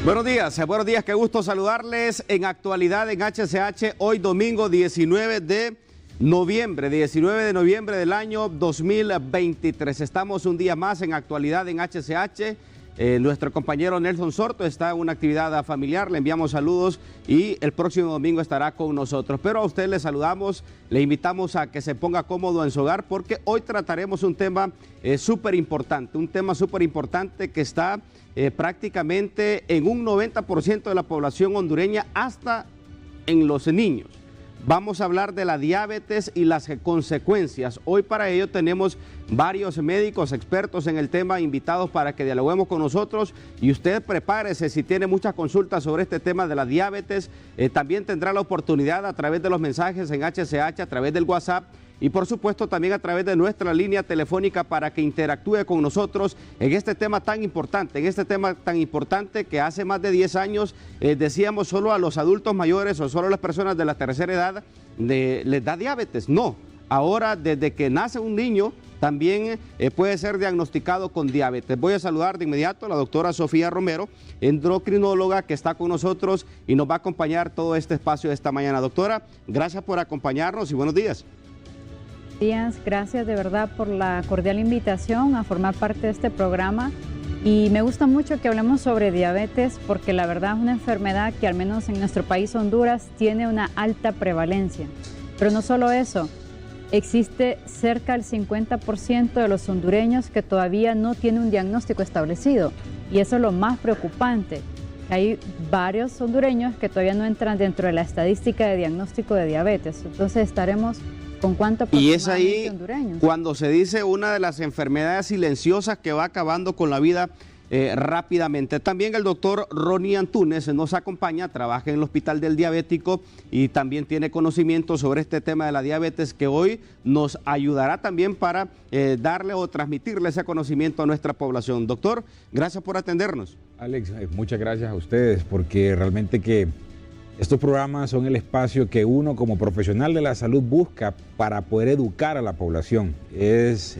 Buenos días, qué gusto saludarles en Actualidad en HCH, hoy domingo 19 de noviembre del año 2023. Estamos un día más en Actualidad en HCH. Nuestro compañero Nelson Sorto está en una actividad familiar, le enviamos saludos y el próximo domingo estará con nosotros. Pero a usted le saludamos, le invitamos a que se ponga cómodo en su hogar porque hoy trataremos un tema súper importante, que está prácticamente en un 90% de la población hondureña, hasta en los niños. Vamos a hablar de la diabetes y las consecuencias. Hoy para ello tenemos varios médicos expertos en el tema invitados para que dialoguemos con nosotros, y usted prepárese si tiene muchas consultas sobre este tema de la diabetes. También tendrá la oportunidad a través de los mensajes en HCH, a través del WhatsApp y por supuesto también a través de nuestra línea telefónica para que interactúe con nosotros en este tema tan importante, que hace más de 10 años decíamos solo a los adultos mayores o solo a las personas de la tercera edad les da diabetes. No, ahora desde que nace un niño también puede ser diagnosticado con diabetes. Voy a saludar de inmediato a la doctora Sofía Romero, endocrinóloga, que está con nosotros y nos va a acompañar todo este espacio de esta mañana. Doctora, gracias por acompañarnos y buenos días. Gracias de verdad por la cordial invitación a formar parte de este programa, y me gusta mucho que hablemos sobre diabetes porque la verdad es una enfermedad que al menos en nuestro país Honduras tiene una alta prevalencia. Pero no solo eso, existe cerca del 50% de los hondureños que todavía no tienen un diagnóstico establecido, y eso es lo más preocupante. Hay varios hondureños que todavía no entran dentro de la estadística de diagnóstico de diabetes. Entonces estaremos con cuánto y es ahí hondureños, cuando se dice una de las enfermedades silenciosas que va acabando con la vida rápidamente. También el doctor Ronnie Antúnez nos acompaña, trabaja en el Hospital del Diabético y también tiene conocimiento sobre este tema de la diabetes, que hoy nos ayudará también para darle o transmitirle ese conocimiento a nuestra población. Doctor, gracias por atendernos. Alex, muchas gracias a ustedes, porque realmente que estos programas son el espacio que uno como profesional de la salud busca para poder educar a la población.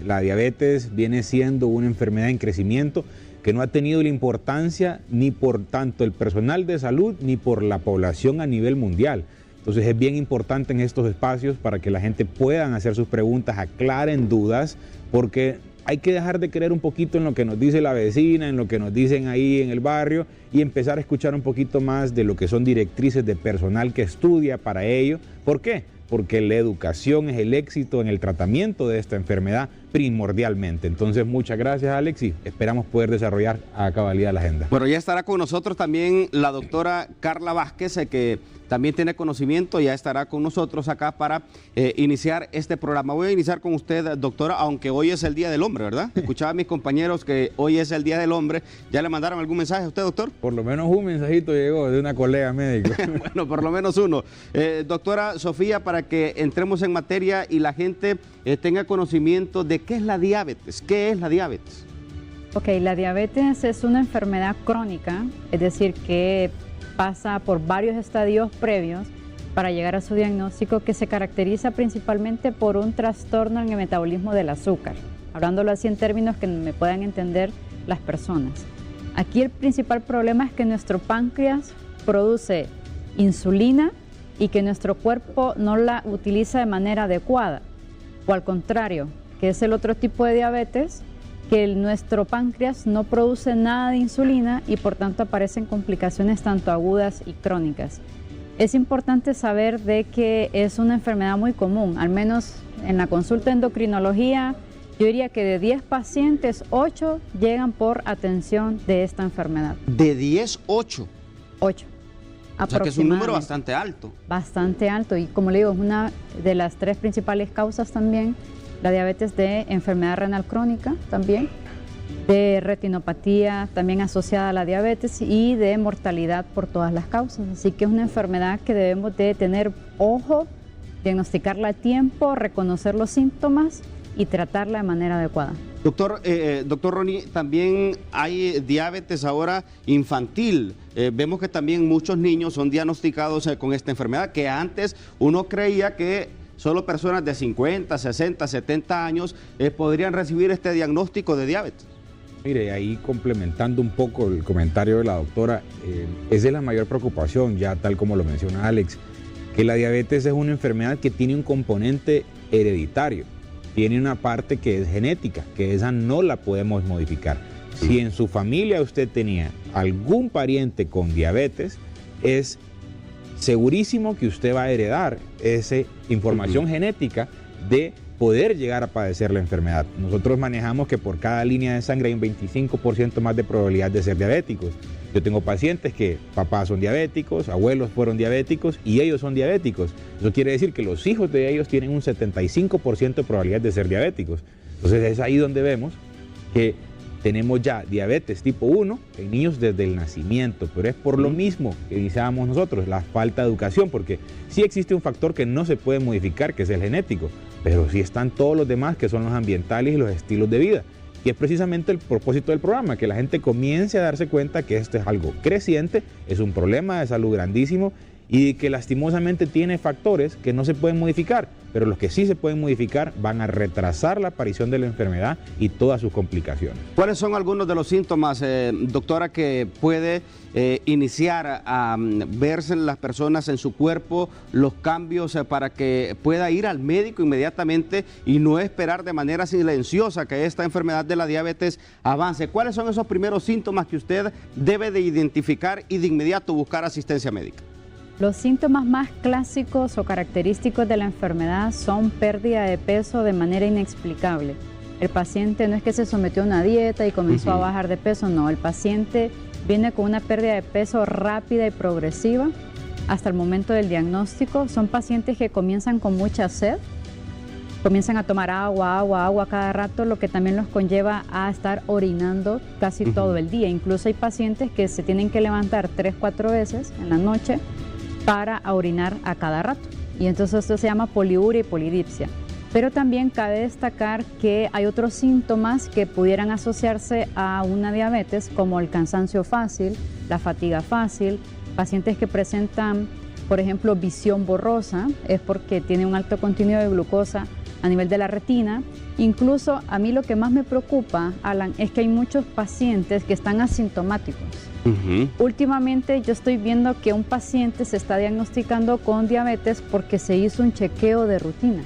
La diabetes viene siendo una enfermedad en crecimiento que no ha tenido la importancia ni por tanto el personal de salud ni por la población a nivel mundial. Entonces es bien importante en estos espacios para que la gente pueda hacer sus preguntas, aclaren dudas, porque hay que dejar de creer un poquito en lo que nos dice la vecina, en lo que nos dicen ahí en el barrio, y empezar a escuchar un poquito más de lo que son directrices de personal que estudia para ello. ¿Por qué? Porque la educación es el éxito en el tratamiento de esta enfermedad primordialmente. Entonces, muchas gracias, Alex, y esperamos poder desarrollar a cabalidad la agenda. Bueno, ya estará con nosotros también la doctora Carla Vázquez, que también tiene conocimiento, ya estará con nosotros acá para iniciar este programa. Voy a iniciar con usted, doctora, aunque hoy es el Día del Hombre, ¿verdad? Escuchaba a mis compañeros que hoy es el Día del Hombre. ¿Ya le mandaron algún mensaje a usted, doctor? Por lo menos un mensajito llegó de una colega médica. Bueno, por lo menos uno. Doctora Sofía, para que entremos en materia y la gente tenga conocimiento de qué es la diabetes. ¿Qué es la diabetes? Ok, la diabetes es una enfermedad crónica, es decir, que pasa por varios estadios previos para llegar a su diagnóstico, que se caracteriza principalmente por un trastorno en el metabolismo del azúcar, hablándolo así en términos que me puedan entender las personas. Aquí el principal problema es que nuestro páncreas produce insulina y que nuestro cuerpo no la utiliza de manera adecuada, o al contrario, que es el otro tipo de diabetes, que nuestro páncreas no produce nada de insulina y por tanto aparecen complicaciones tanto agudas y crónicas. Es importante saber de que es una enfermedad muy común, al menos en la consulta de endocrinología, yo diría que de 10 pacientes, 8 llegan por atención de esta enfermedad. ¿De 10, 8? 8. O sea que es un número bastante alto. Bastante alto, y como le digo, es una de las 3 principales causas también. La diabetes de enfermedad renal crónica también, de retinopatía también asociada a la diabetes y de mortalidad por todas las causas. Así que es una enfermedad que debemos de tener ojo, diagnosticarla a tiempo, reconocer los síntomas y tratarla de manera adecuada. Doctor Ronnie, también hay diabetes ahora infantil. Vemos que también muchos niños son diagnosticados con esta enfermedad, que antes uno creía que solo personas de 50, 60, 70 años podrían recibir este diagnóstico de diabetes. Mire, ahí complementando un poco el comentario de la doctora, esa es la mayor preocupación, ya tal como lo menciona Alex, que la diabetes es una enfermedad que tiene un componente hereditario, tiene una parte que es genética, que esa no la podemos modificar. Si en su familia usted tenía algún pariente con diabetes, es segurísimo que usted va a heredar esa información genética de poder llegar a padecer la enfermedad. Nosotros manejamos que por cada línea de sangre hay un 25% más de probabilidad de ser diabéticos. Yo tengo pacientes que papás son diabéticos, abuelos fueron diabéticos y ellos son diabéticos. Eso quiere decir que los hijos de ellos tienen un 75% de probabilidad de ser diabéticos. Entonces es ahí donde vemos que tenemos ya diabetes tipo 1 en niños desde el nacimiento, pero es por lo mismo que iniciábamos nosotros, la falta de educación, porque sí existe un factor que no se puede modificar, que es el genético, pero sí están todos los demás, que son los ambientales y los estilos de vida. Y es precisamente el propósito del programa, que la gente comience a darse cuenta que esto es algo creciente, es un problema de salud grandísimo y que lastimosamente tiene factores que no se pueden modificar, pero los que sí se pueden modificar van a retrasar la aparición de la enfermedad y todas sus complicaciones. ¿Cuáles son algunos de los síntomas, doctora, que puede iniciar a verse en las personas en su cuerpo, los cambios para que pueda ir al médico inmediatamente y no esperar de manera silenciosa que esta enfermedad de la diabetes avance? ¿Cuáles son esos primeros síntomas que usted debe de identificar y de inmediato buscar asistencia médica? Los síntomas más clásicos o característicos de la enfermedad son pérdida de peso de manera inexplicable. El paciente no es que se sometió a una dieta y comenzó a bajar de peso, no, el paciente viene con una pérdida de peso rápida y progresiva hasta el momento del diagnóstico. Son pacientes que comienzan con mucha sed, comienzan a tomar agua cada rato, lo que también los conlleva a estar orinando casi todo el día. Incluso hay pacientes que se tienen que levantar 3-4 veces en la noche para orinar a cada rato. Y entonces esto se llama poliuria y polidipsia. Pero también cabe destacar que hay otros síntomas que pudieran asociarse a una diabetes, como el cansancio fácil, la fatiga fácil, pacientes que presentan, por ejemplo, visión borrosa, es porque tienen un alto contenido de glucosa a nivel de la retina. Incluso a mí lo que más me preocupa, Alan, es que hay muchos pacientes que están asintomáticos. Últimamente yo estoy viendo que un paciente se está diagnosticando con diabetes porque se hizo un chequeo de rutina.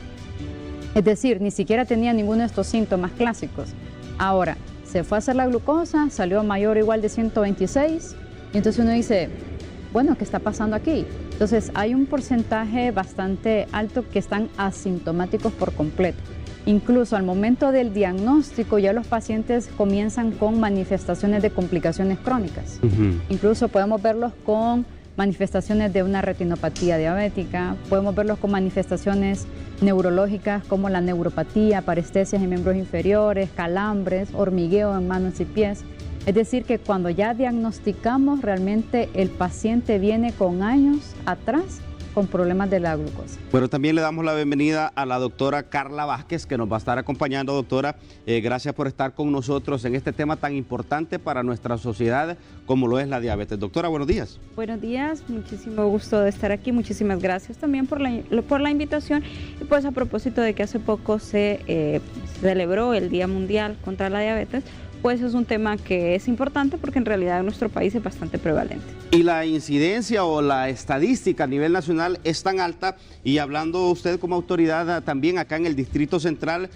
Es decir, ni siquiera tenía ninguno de estos síntomas clásicos. Ahora, se fue a hacer la glucosa, salió mayor o igual de 126, y entonces uno dice, bueno, ¿qué está pasando aquí? Entonces hay un porcentaje bastante alto que están asintomáticos por completo. Incluso al momento del diagnóstico ya los pacientes comienzan con manifestaciones de complicaciones crónicas. Incluso podemos verlos con manifestaciones de una retinopatía diabética, podemos verlos con manifestaciones neurológicas como la neuropatía, parestesias en miembros inferiores, calambres, hormigueo en manos y pies. Es decir, que cuando ya diagnosticamos, realmente el paciente viene con años atrás con problemas de la glucosa. Bueno, también le damos la bienvenida a la doctora Carla Vázquez, que nos va a estar acompañando. Doctora, gracias por estar con nosotros en este tema tan importante para nuestra sociedad como lo es la diabetes. Doctora, buenos días. Buenos días, muchísimo gusto de estar aquí, muchísimas gracias también por la invitación. Y pues a propósito de que hace poco se celebró el Día Mundial contra la Diabetes, pues es un tema que es importante porque en realidad en nuestro país es bastante prevalente. Y la incidencia o la estadística a nivel nacional es tan alta, y hablando usted como autoridad también acá en el Distrito Central,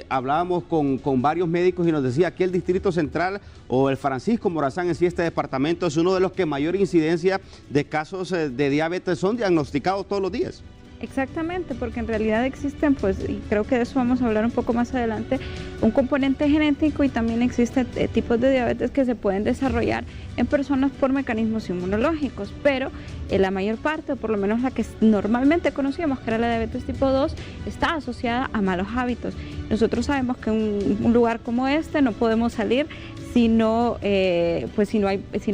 hablábamos con varios médicos y nos decía que el Distrito Central o el Francisco Morazán en sí, este departamento, es uno de los que mayor incidencia de casos de diabetes son diagnosticados todos los días. Exactamente, porque en realidad existen, pues, y creo que de eso vamos a hablar un poco más adelante, un componente genético, y también existen tipos de diabetes que se pueden desarrollar en personas por mecanismos inmunológicos, pero la mayor parte, o por lo menos la que normalmente conocíamos, que era la diabetes tipo 2, está asociada a malos hábitos. Nosotros sabemos que en un lugar como este no podemos salir si no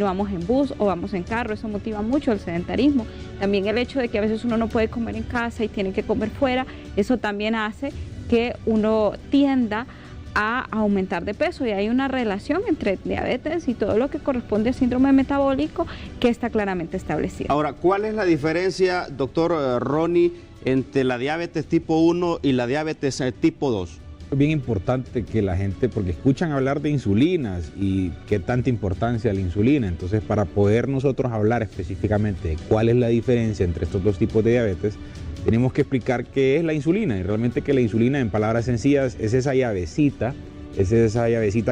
vamos en bus o vamos en carro. Eso motiva mucho el sedentarismo. También el hecho de que a veces uno no puede comer en casa y tiene que comer fuera, eso también hace que uno tienda a aumentar de peso, y hay una relación entre diabetes y todo lo que corresponde al síndrome metabólico que está claramente establecida. Ahora, ¿cuál es la diferencia, doctor Ronnie, entre la diabetes tipo 1 y la diabetes tipo 2? es bien importante que la gente, porque escuchan hablar de insulinas y qué tanta importancia la insulina. Entonces, para poder nosotros hablar específicamente de cuál es la diferencia entre estos dos tipos de diabetes, tenemos que explicar qué es la insulina. Y realmente que la insulina, en palabras sencillas, es esa llavecita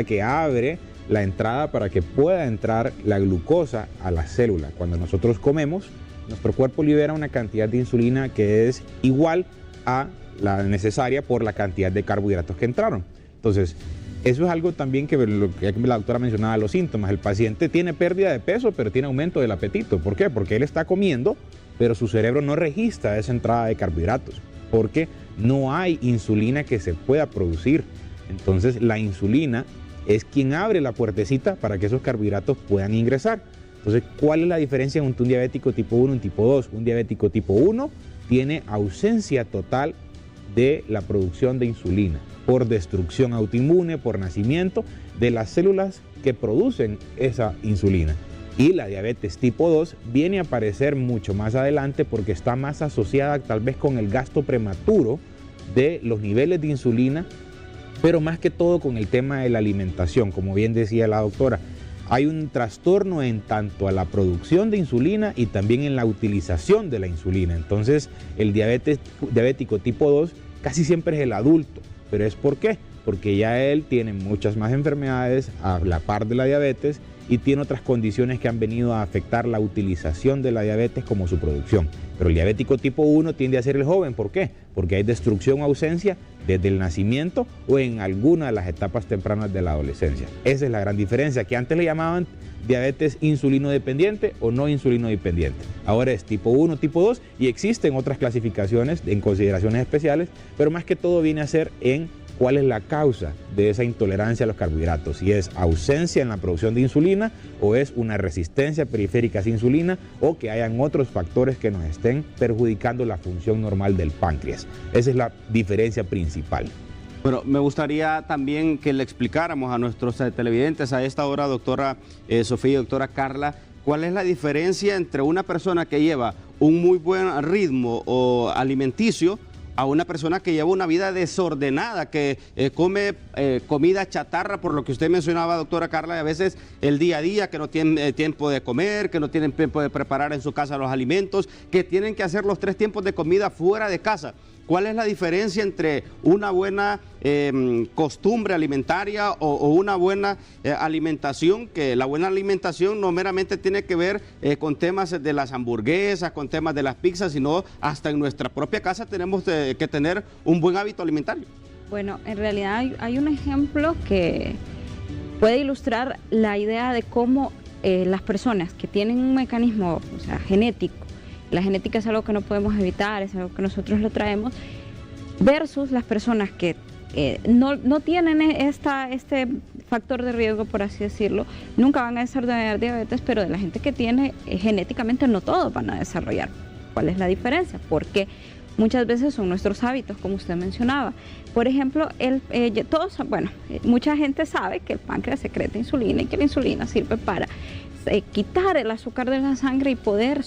que abre la entrada para que pueda entrar la glucosa a la célula. Cuando nosotros comemos, nuestro cuerpo libera una cantidad de insulina que es igual a la necesaria por la cantidad de carbohidratos que entraron. Entonces, eso es algo también que la doctora mencionaba, los síntomas. El paciente tiene pérdida de peso, pero tiene aumento del apetito. ¿Por qué? Porque él está comiendo, pero su cerebro no registra esa entrada de carbohidratos, porque no hay insulina que se pueda producir. Entonces, la insulina es quien abre la puertecita para que esos carbohidratos puedan ingresar. Entonces, ¿cuál es la diferencia entre un diabético tipo 1 y un tipo 2? Un diabético tipo 1 tiene ausencia total de la producción de insulina por destrucción autoinmune, por nacimiento de las células que producen esa insulina. Y la diabetes tipo 2 viene a aparecer mucho más adelante porque está más asociada tal vez con el gasto prematuro de los niveles de insulina, pero más que todo con el tema de la alimentación. Como bien decía la doctora, hay un trastorno en tanto a la producción de insulina y también en la utilización de la insulina. Entonces, el diabético tipo 2 casi siempre es el adulto. ¿Pero es por qué? Porque ya él tiene muchas más enfermedades a la par de la diabetes y tiene otras condiciones que han venido a afectar la utilización de la diabetes como su producción. Pero el diabético tipo 1 tiende a ser el joven. ¿Por qué? Porque hay destrucción o ausencia desde el nacimiento o en alguna de las etapas tempranas de la adolescencia. Esa es la gran diferencia, que antes le llamaban diabetes insulino dependiente o no insulino dependiente. Ahora es tipo 1, tipo 2 y existen otras clasificaciones en consideraciones especiales, pero más que todo viene a ser en cuál es la causa de esa intolerancia a los carbohidratos, si es ausencia en la producción de insulina o es una resistencia periférica a insulina o que hayan otros factores que nos estén perjudicando la función normal del páncreas. Esa es la diferencia principal. Bueno, me gustaría también que le explicáramos a nuestros televidentes a esta hora, doctora Sofía y doctora Carla, cuál es la diferencia entre una persona que lleva un muy buen ritmo o alimenticio a una persona que lleva una vida desordenada, que come comida chatarra, por lo que usted mencionaba, doctora Carla, y a veces el día a día, que no tienen tiempo de comer, que no tienen tiempo de preparar en su casa los alimentos, que tienen que hacer los 3 tiempos de comida fuera de casa. ¿Cuál es la diferencia entre una buena costumbre alimentaria o una buena alimentación? Que la buena alimentación no meramente tiene que ver con temas de las hamburguesas, con temas de las pizzas, sino hasta en nuestra propia casa tenemos que tener un buen hábito alimentario. Bueno, en realidad hay un ejemplo que puede ilustrar la idea de cómo las personas que tienen un mecanismo, o sea, genético, la genética es algo que no podemos evitar, es algo que nosotros lo traemos, versus las personas que no tienen este factor de riesgo, por así decirlo, nunca van a desarrollar diabetes, pero de la gente que tiene genéticamente no todos van a desarrollar. ¿Cuál es la diferencia? Porque muchas veces son nuestros hábitos, como usted mencionaba. Por ejemplo, mucha gente sabe que el páncreas secreta insulina y que la insulina sirve para quitar el azúcar de la sangre y poder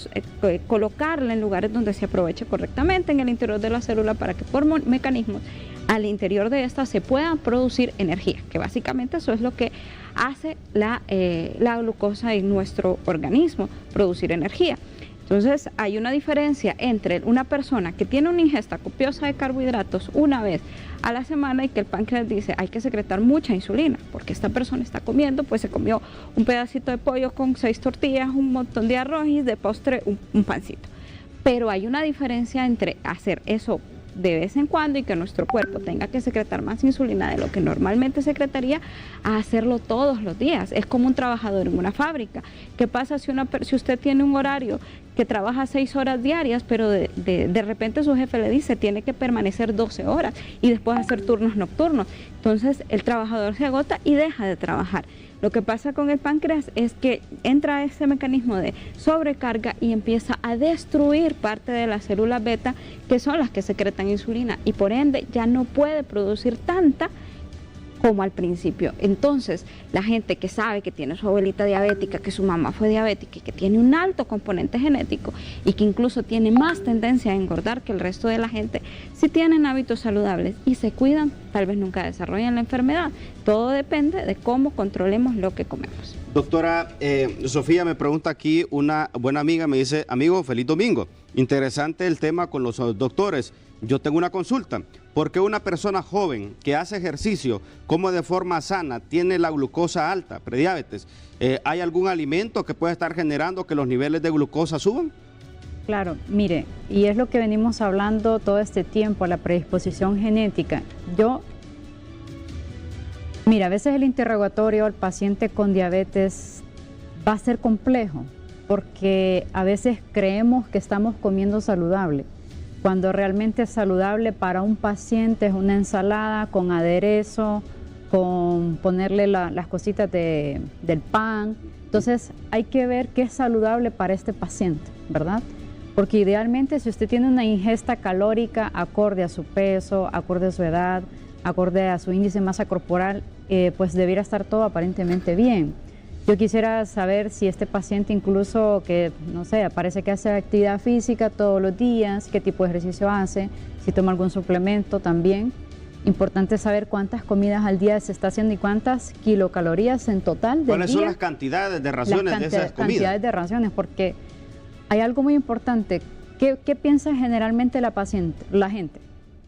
colocarla en lugares donde se aproveche correctamente en el interior de la célula para que por mecanismos al interior de esta se pueda producir energía, que básicamente eso es lo que hace la glucosa en nuestro organismo, producir energía. Entonces hay una diferencia entre una persona que tiene una ingesta copiosa de carbohidratos una vez a la semana y que el páncreas dice hay que secretar mucha insulina, porque esta persona está comiendo, pues se comió un pedacito de pollo con 6 tortillas, un montón de arroz y de postre un pancito. Pero hay una diferencia entre hacer eso de vez en cuando y que nuestro cuerpo tenga que secretar más insulina de lo que normalmente secretaría a hacerlo todos los días. Es como un trabajador en una fábrica. ¿Qué pasa si usted tiene un horario que trabaja 6 horas diarias, pero de repente su jefe le dice tiene que permanecer 12 horas y después hacer turnos nocturnos? Entonces el trabajador se agota y deja de trabajar. Lo que pasa con el páncreas es que entra ese mecanismo de sobrecarga y empieza a destruir parte de las células beta, que son las que secretan insulina, y por ende ya no puede producir tanta como al principio. Entonces, la gente que sabe que tiene su abuelita diabética, que su mamá fue diabética y que tiene un alto componente genético y que incluso tiene más tendencia a engordar que el resto de la gente, si tienen hábitos saludables y se cuidan, tal vez nunca desarrollan la enfermedad. Todo depende de cómo controlemos lo que comemos. Doctora, Sofía me pregunta aquí, una buena amiga me dice, amigo, feliz domingo. Interesante el tema con los doctores. Yo tengo una consulta. ¿Por qué una persona joven que hace ejercicio, come de forma sana, tiene la glucosa alta, prediabetes? ¿Hay algún alimento que pueda estar generando que los niveles de glucosa suban? Claro, mire, y es lo que venimos hablando todo este tiempo, la predisposición genética. Mira, a veces el interrogatorio al paciente con diabetes va a ser complejo, porque a veces creemos que estamos comiendo saludable, cuando realmente saludable para un paciente es una ensalada con aderezo, con ponerle las cositas del pan. Entonces hay que ver qué es saludable para este paciente, ¿verdad? Porque idealmente si usted tiene una ingesta calórica acorde a su peso, acorde a su edad, acorde a su índice de masa corporal, pues debiera estar todo aparentemente bien. Yo quisiera saber si este paciente incluso que, no sé, parece que hace actividad física todos los días, qué tipo de ejercicio hace, si toma algún suplemento también. Importante saber cuántas comidas al día se está haciendo y cuántas kilocalorías en total del día. ¿Cuáles son las cantidades de raciones de esas comidas? Cantidades de raciones, porque hay algo muy importante. ¿Qué piensa generalmente la gente?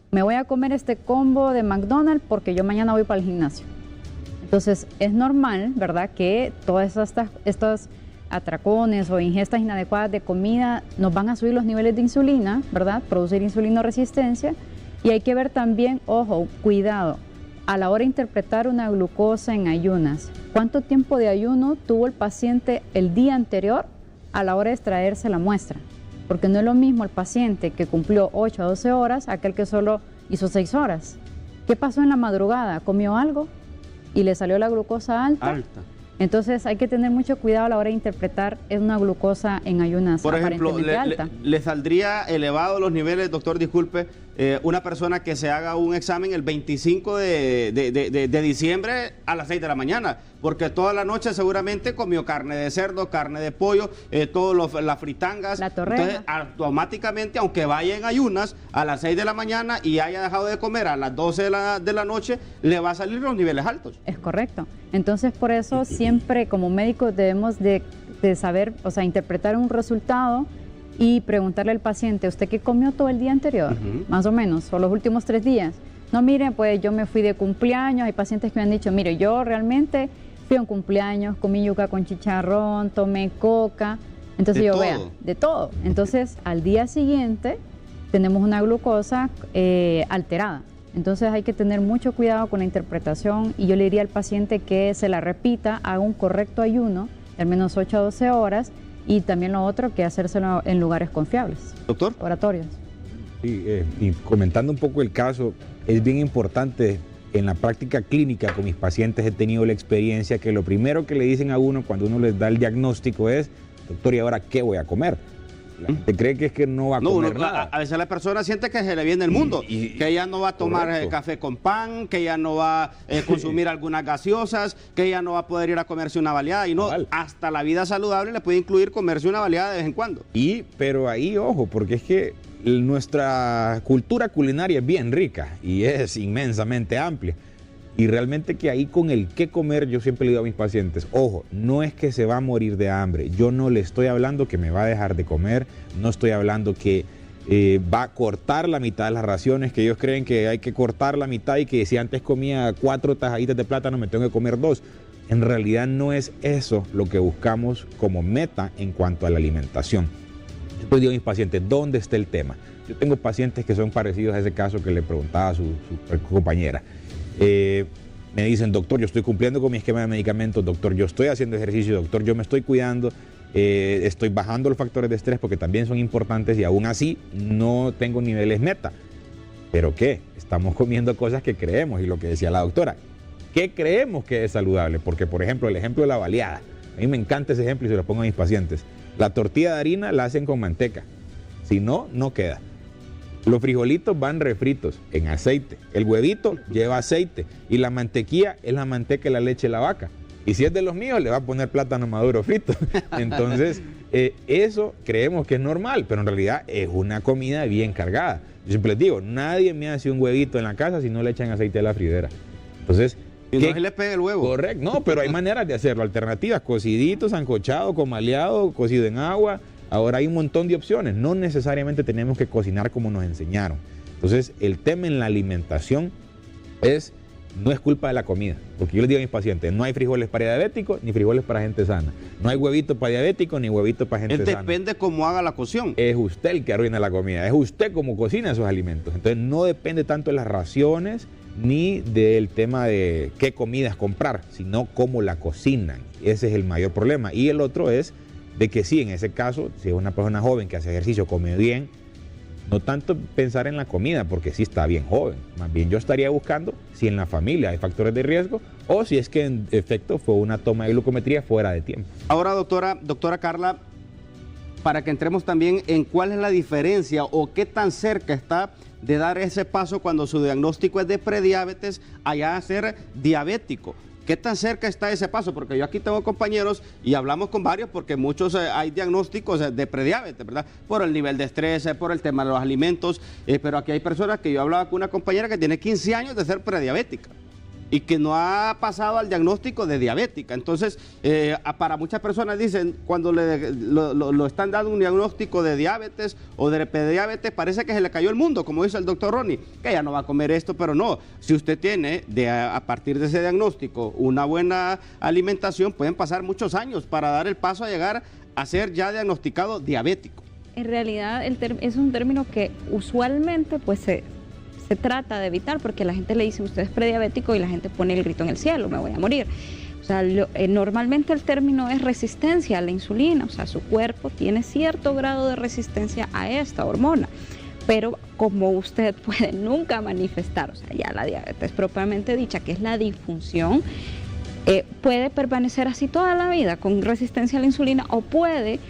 Me voy a comer este combo de McDonald's porque yo mañana voy para el gimnasio. Entonces, es normal, ¿verdad?, que todas estos atracones o ingestas inadecuadas de comida nos van a subir los niveles de insulina, ¿verdad?, producir insulinoresistencia. Y hay que ver también, ojo, cuidado, a la hora de interpretar una glucosa en ayunas. ¿Cuánto tiempo de ayuno tuvo el paciente el día anterior a la hora de extraerse la muestra? Porque no es lo mismo el paciente que cumplió 8 a 12 horas a aquel que solo hizo 6 horas. ¿Qué pasó en la madrugada? ¿Comió algo y le salió la glucosa alta? Entonces hay que tener mucho cuidado a la hora de interpretar una glucosa en ayunas. Por ejemplo, ¿le saldría elevado los niveles, doctor, disculpe, una persona que se haga un examen el 25 de diciembre a las 6 de la mañana? Porque toda la noche seguramente comió carne de cerdo, carne de pollo, las fritangas. La torreja. Entonces, automáticamente, aunque vaya en ayunas a las 6 de la mañana y haya dejado de comer a las 12 de la noche, le va a salir los niveles altos. Es correcto. Entonces, por eso siempre como médicos debemos de saber, o sea, interpretar un resultado y preguntarle al paciente, ¿usted qué comió todo el día anterior? Más o menos, o los últimos 3 días. No, mire, pues yo me fui de cumpleaños. Hay pacientes que me han dicho, mire, yo realmente fui a un cumpleaños, comí yuca con chicharrón, tomé coca. Entonces yo, vea, de todo. Entonces, al día siguiente tenemos una glucosa alterada. Entonces hay que tener mucho cuidado con la interpretación y yo le diría al paciente que se la repita, haga un correcto ayuno de al menos 8 a 12 horas y también lo otro que hacérselo en lugares confiables. Doctor. Laboratorios. Sí, y comentando un poco el caso, es bien importante, en la práctica clínica con mis pacientes he tenido la experiencia que lo primero que le dicen a uno cuando uno les da el diagnóstico es, doctor, ¿y ahora qué voy a comer? La gente cree que es que no va a comer nada. A veces la persona siente que se le viene el mundo, que ella no va a tomar café con pan, que ella no va a consumir algunas gaseosas, que ella no va a poder ir a comerse una baleada. Y no, hasta la vida saludable le puede incluir comerse una baleada de vez en cuando. Pero ahí, ojo, porque es que nuestra cultura culinaria es bien rica y es inmensamente amplia. Y realmente que ahí con el qué comer, yo siempre le digo a mis pacientes, ojo, no es que se va a morir de hambre, yo no le estoy hablando que me va a dejar de comer, no estoy hablando que va a cortar la mitad de las raciones, que ellos creen que hay que cortar la mitad y que si antes comía 4 tajaditas de plátano me tengo que comer 2. En realidad no es eso lo que buscamos como meta en cuanto a la alimentación. Yo digo a mis pacientes, ¿dónde está el tema? Yo tengo pacientes que son parecidos a ese caso que le preguntaba a su compañera. Me dicen, doctor, yo estoy cumpliendo con mi esquema de medicamentos, doctor, yo estoy haciendo ejercicio, doctor, yo me estoy cuidando, estoy bajando los factores de estrés porque también son importantes y aún así no tengo niveles meta. ¿Pero qué? Estamos comiendo cosas que creemos y lo que decía la doctora, ¿qué creemos que es saludable? Porque, por ejemplo, el ejemplo de la baleada, a mí me encanta ese ejemplo y se lo pongo a mis pacientes. La tortilla de harina la hacen con manteca, si no, no queda. Los frijolitos van refritos en aceite, el huevito lleva aceite y la mantequilla es la manteca y la leche de la vaca. Y si es de los míos, le va a poner plátano maduro frito. Entonces, eso creemos que es normal, pero en realidad es una comida bien cargada. Yo siempre les digo, nadie me hace un huevito en la casa si no le echan aceite a la freidera. Entonces, y no se le pega el huevo. Correcto, no, pero hay maneras de hacerlo, alternativas, cocidito, sancochado, comaleado, cocido en agua. Ahora hay un montón de opciones, no necesariamente tenemos que cocinar como nos enseñaron. Entonces, el tema en la alimentación no es culpa de la comida, porque yo les digo a mis pacientes, no hay frijoles para diabéticos ni frijoles para gente sana, no hay huevitos para diabéticos ni huevitos para gente sana. Depende cómo haga la cocción. Es usted el que arruina la comida, es usted como cocina esos alimentos. Entonces no depende tanto de las raciones ni del tema de qué comidas comprar, sino cómo la cocinan. Ese es el mayor problema. Y el otro es de que sí, en ese caso, si es una persona joven que hace ejercicio, come bien, no tanto pensar en la comida, porque sí está bien joven. Más bien yo estaría buscando si en la familia hay factores de riesgo o si es que en efecto fue una toma de glucometría fuera de tiempo. Ahora, doctora Carla, para que entremos también en cuál es la diferencia o qué tan cerca está de dar ese paso cuando su diagnóstico es de prediabetes allá a ser diabético. ¿Qué tan cerca está ese paso? Porque yo aquí tengo compañeros y hablamos con varios porque muchos hay diagnósticos de prediabetes, ¿verdad? Por el nivel de estrés, por el tema de los alimentos, pero aquí hay personas que yo hablaba con una compañera que tiene 15 años de ser prediabética y que no ha pasado al diagnóstico de diabética. Entonces, para muchas personas dicen, cuando lo están dando un diagnóstico de diabetes o de prediabetes, parece que se le cayó el mundo, como dice el doctor Ronnie, que ya no va a comer esto, pero no. Si usted tiene, a partir de ese diagnóstico, una buena alimentación, pueden pasar muchos años para dar el paso a llegar a ser ya diagnosticado diabético. En realidad, es un término que usualmente, pues, se trata de evitar, porque la gente le dice usted es prediabético y la gente pone el grito en el cielo, me voy a morir. O sea, normalmente el término es resistencia a la insulina, o sea, su cuerpo tiene cierto grado de resistencia a esta hormona, pero como usted puede nunca manifestar, o sea, ya la diabetes propiamente dicha, que es la disfunción, puede permanecer así toda la vida con resistencia a la insulina o puede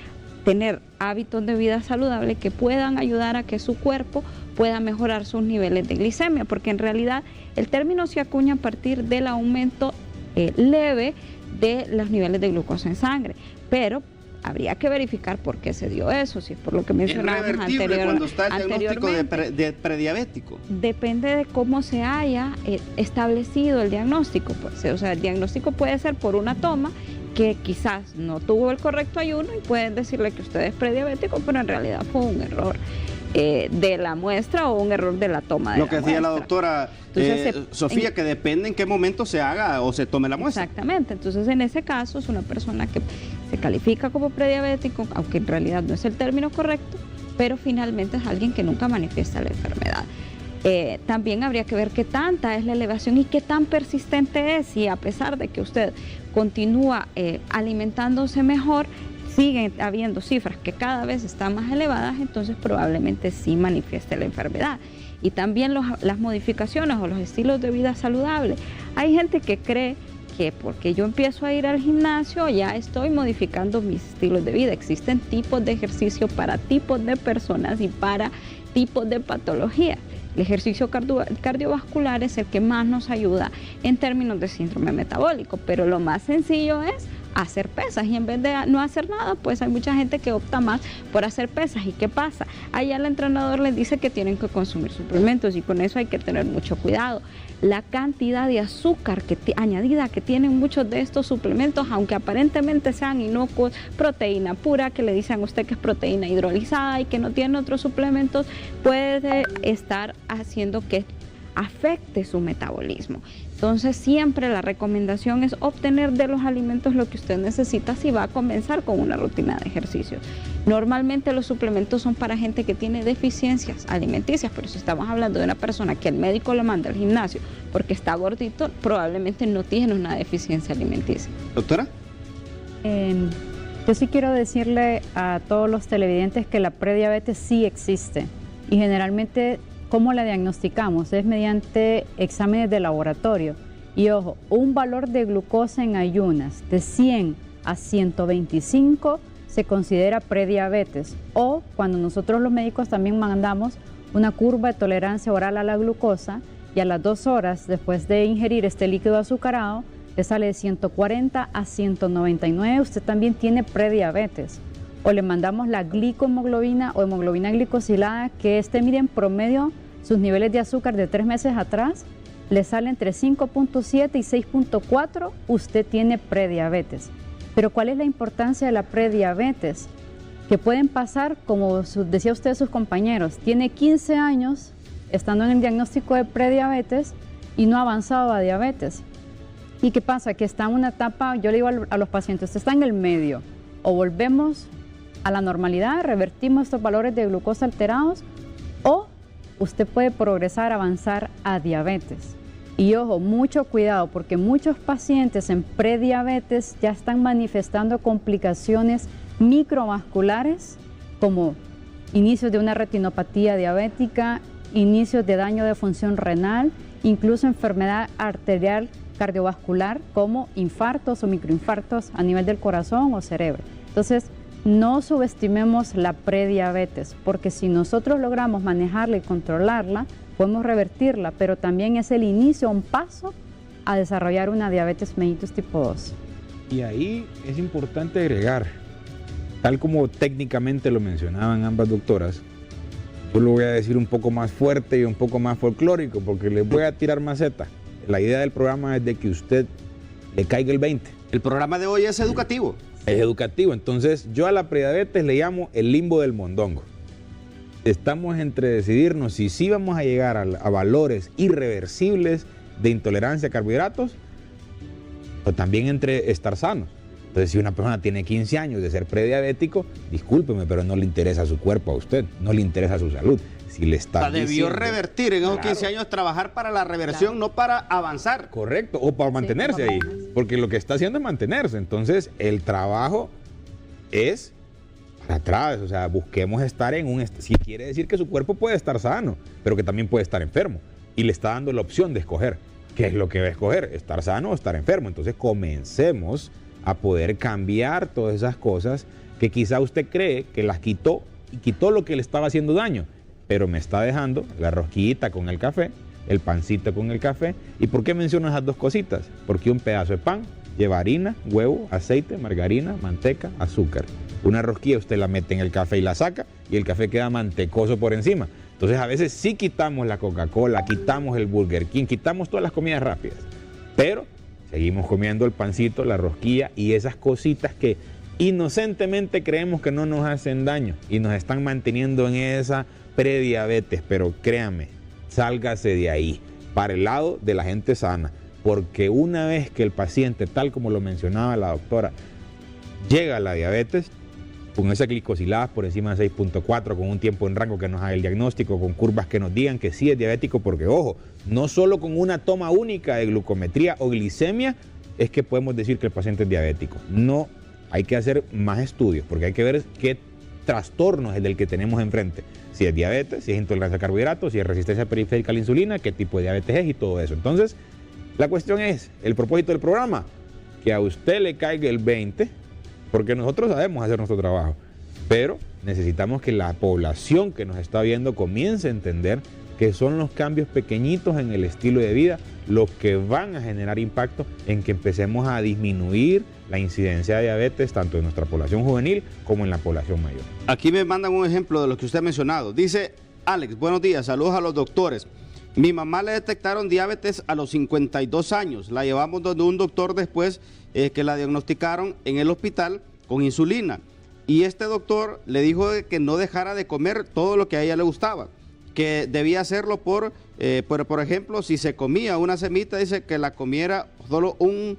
tener hábitos de vida saludable que puedan ayudar a que su cuerpo pueda mejorar sus niveles de glicemia, porque en realidad el término se acuña a partir del aumento leve de los niveles de glucosa en sangre, pero habría que verificar por qué se dio eso, si es por lo que mencionábamos anteriormente. Cuando está el diagnóstico de prediabético. Depende de cómo se haya establecido el diagnóstico, pues, o sea, el diagnóstico puede ser por una toma que quizás no tuvo el correcto ayuno y pueden decirle que usted es prediabético, pero en realidad fue un error de la muestra o un error de la toma de la muestra. Lo que decía la doctora Sofía, que depende en qué momento se haga o se tome la muestra. Exactamente, entonces en ese caso es una persona que se califica como prediabético, aunque en realidad no es el término correcto, pero finalmente es alguien que nunca manifiesta la enfermedad. También habría que ver qué tanta es la elevación y qué tan persistente es, y a pesar de que usted continúa alimentándose mejor, siguen habiendo cifras que cada vez están más elevadas, entonces probablemente sí manifieste la enfermedad. Y también las modificaciones o los estilos de vida saludables. Hay gente que cree que porque yo empiezo a ir al gimnasio ya estoy modificando mis estilos de vida. Existen tipos de ejercicio para tipos de personas y para tipos de patologías. El ejercicio cardiovascular es el que más nos ayuda en términos de síndrome metabólico, pero lo más sencillo es hacer pesas, y en vez de no hacer nada, pues hay mucha gente que opta más por hacer pesas. ¿Y qué pasa? Allá el entrenador les dice que tienen que consumir suplementos, y con eso hay que tener mucho cuidado. La cantidad de azúcar añadida que tienen muchos de estos suplementos, aunque aparentemente sean inocuos, proteína pura, que le dicen a usted que es proteína hidrolizada y que no tiene otros suplementos, puede estar haciendo que afecte su metabolismo. Entonces siempre la recomendación es obtener de los alimentos lo que usted necesita si va a comenzar con una rutina de ejercicio. Normalmente los suplementos son para gente que tiene deficiencias alimenticias, pero si estamos hablando de una persona que el médico lo manda al gimnasio porque está gordito, probablemente no tiene una deficiencia alimenticia. Doctora. Yo sí quiero decirle a todos los televidentes que la prediabetes sí existe, y generalmente ¿cómo la diagnosticamos? Es mediante exámenes de laboratorio. Y ojo, un valor de glucosa en ayunas de 100 a 125 se considera prediabetes. O cuando nosotros los médicos también mandamos una curva de tolerancia oral a la glucosa y a las 2 horas después de ingerir este líquido azucarado le sale de 140 a 199, usted también tiene prediabetes. O le mandamos la glicohemoglobina o hemoglobina glicosilada, que mire, en promedio sus niveles de azúcar de 3 meses atrás le salen entre 5.7 y 6.4, usted tiene prediabetes. Pero ¿cuál es la importancia de la prediabetes? Que pueden pasar, como decía usted, sus compañeros, tiene 15 años estando en el diagnóstico de prediabetes y no ha avanzado a diabetes. ¿Y qué pasa? Que está en una etapa, yo le digo a los pacientes, usted está en el medio, o volvemos a la normalidad, revertimos estos valores de glucosa alterados, o usted puede progresar, avanzar a diabetes. Y ojo, mucho cuidado, porque muchos pacientes en prediabetes ya están manifestando complicaciones microvasculares, como inicios de una retinopatía diabética, inicios de daño de función renal, incluso enfermedad arterial cardiovascular como infartos o microinfartos a nivel del corazón o cerebro. Entonces, no subestimemos la prediabetes, porque si nosotros logramos manejarla y controlarla, podemos revertirla, pero también es el inicio, un paso a desarrollar una diabetes mellitus tipo 2. Y ahí es importante agregar, tal como técnicamente lo mencionaban ambas doctoras, yo lo voy a decir un poco más fuerte y un poco más folclórico, porque les voy a tirar maceta. La idea del programa es de que usted le caiga el 20. El programa de hoy es educativo. Es educativo, entonces yo a la prediabetes le llamo el limbo del mondongo. Estamos entre decidirnos si sí vamos a llegar a valores irreversibles de intolerancia a carbohidratos, o también entre estar sanos. Entonces, si una persona tiene 15 años de ser prediabético, discúlpeme, pero no le interesa su cuerpo a usted, no le interesa su salud. Si le está debió revertir en esos 15 años, trabajar para la reversión, no para avanzar. Correcto, o para mantenerse ahí, porque lo que está haciendo es mantenerse. Entonces, el trabajo es para atrás, o sea, busquemos estar en un... Si quiere decir que su cuerpo puede estar sano, pero que también puede estar enfermo, y le está dando la opción de escoger. ¿Qué es lo que va a escoger? ¿Estar sano o estar enfermo? Entonces, comencemos a poder cambiar todas esas cosas que quizá usted cree que las quitó y quitó lo que le estaba haciendo daño, pero me está dejando la rosquillita con el café, el pancito con el café. ¿Y por qué menciono esas dos cositas? Porque un pedazo de pan lleva harina, huevo, aceite, margarina, manteca, azúcar. Una rosquilla usted la mete en el café y la saca, y el café queda mantecoso por encima. Entonces a veces sí quitamos la Coca-Cola, quitamos el Burger King, quitamos todas las comidas rápidas, pero seguimos comiendo el pancito, la rosquilla y esas cositas que inocentemente creemos que no nos hacen daño y nos están manteniendo en esa prediabetes. Pero créanme, sálgase de ahí, para el lado de la gente sana, porque una vez que el paciente, tal como lo mencionaba la doctora, llega a la diabetes, con esas glicosiladas por encima de 6.4, con un tiempo en rango que nos haga el diagnóstico, con curvas que nos digan que sí es diabético, porque ojo, no solo con una toma única de glucometría o glicemia es que podemos decir que el paciente es diabético. No, hay que hacer más estudios, porque hay que ver qué trastorno es el que tenemos enfrente. Si es diabetes, si es intolerancia a carbohidratos, si es resistencia periférica a la insulina, qué tipo de diabetes es y todo eso. Entonces, la cuestión es, el propósito del programa, que a usted le caiga el 20, porque nosotros sabemos hacer nuestro trabajo, pero necesitamos que la población que nos está viendo comience a entender que son los cambios pequeñitos en el estilo de vida los que van a generar impacto en que empecemos a disminuir la incidencia de diabetes tanto en nuestra población juvenil como en la población mayor. Aquí me mandan un ejemplo de lo que usted ha mencionado. Dice Alex, buenos días, saludos a los doctores. Mi mamá le detectaron diabetes a los 52 años. La llevamos donde un doctor después que la diagnosticaron en el hospital con insulina. Y este doctor le dijo que no dejara de comer todo lo que a ella le gustaba, que debía hacerlo por ejemplo, si se comía una semita, dice que la comiera solo un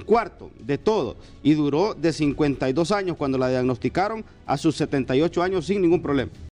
cuarto de todo. Y duró de 52 años cuando la diagnosticaron a sus 78 años sin ningún problema.